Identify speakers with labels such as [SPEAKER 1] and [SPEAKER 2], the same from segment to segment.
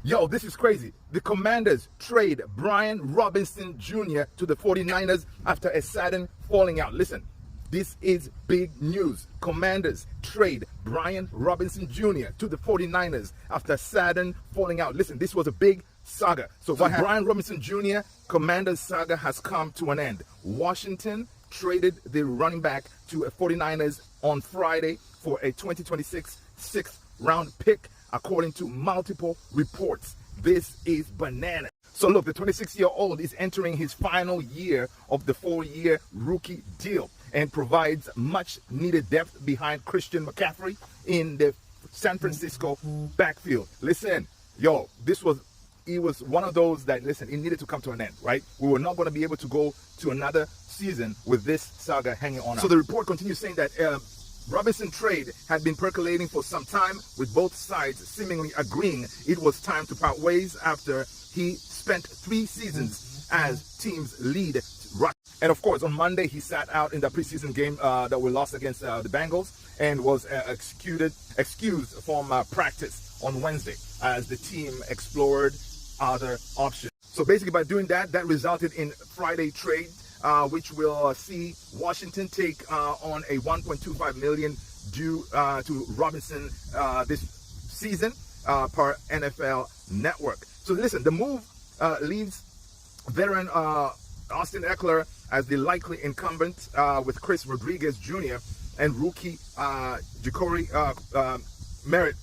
[SPEAKER 1] Yo, this is crazy. The Commanders trade Brian Robinson Jr. to the 49ers after a sudden falling out. Listen, this is big news. Commanders trade Brian Robinson Jr. to the 49ers after sudden falling out. Listen, this was a big saga. So Brian Robinson Jr., Commanders saga has come to an end. Washington traded the running back to a 49ers on Friday for a 2026 sixth-round pick, according to multiple reports. This is banana. So look, the 26-year-old is entering his final year of the 4-year rookie deal and provides much needed depth behind Christian McCaffrey in the San Francisco backfield. Listen, yo, it was one of those that, listen, it needed to come to an end, right? We were not going to be able to go to another season with this saga hanging on. So the report continues saying that Robinson trade had been percolating for some time, with both sides seemingly agreeing it was time to part ways after he spent 3 seasons as team's lead rusher. And of course, on Monday, he sat out in the preseason game that we lost against the Bengals and was excused from practice on Wednesday as the team explored other options. So basically, by doing that, that resulted in Friday trade, which will see Washington take on a $1.25 million due to Robinson this season per NFL Network. So listen, the move leaves veteran Austin Ekeler as the likely incumbent, with Chris Rodriguez Jr. and rookie Ja'Cory Merritt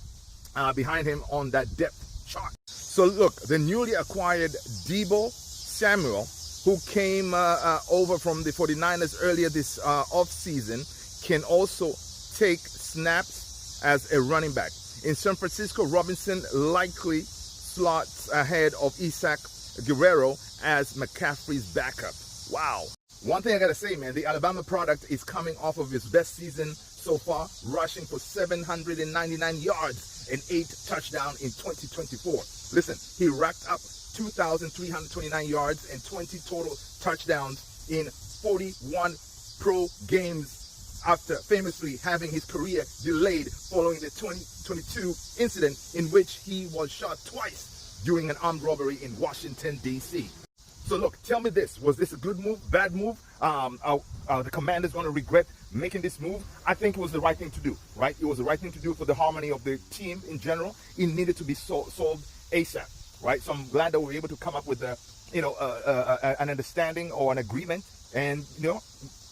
[SPEAKER 1] behind him on that depth chart. So look, the newly acquired Deebo Samuel, who came over from the 49ers earlier this offseason, can also take snaps as a running back. In San Francisco, Robinson likely slots ahead of Isaac Guerrero as McCaffrey's backup. Wow. One thing I gotta say, man, the Alabama product is coming off of his best season so far, rushing for 799 yards and 8 touchdowns in 2024. Listen, he racked up 2,329 yards and 20 total touchdowns in 41 pro games after famously having his career delayed following the 2022 incident in which he was shot twice during an armed robbery in Washington, D.C. So look, tell me this, was this a good move, bad move? The Commanders going to regret making this move? I think it was the right thing to do, right? It was the right thing to do for the harmony of the team in general. It needed to be solved ASAP. Right, so I'm glad that we were able to come up with an understanding or an agreement, and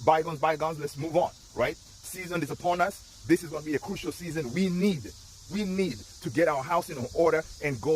[SPEAKER 1] bygones, let's move on. Right, season is upon us. This is going to be a crucial season. We need to get our house in order and go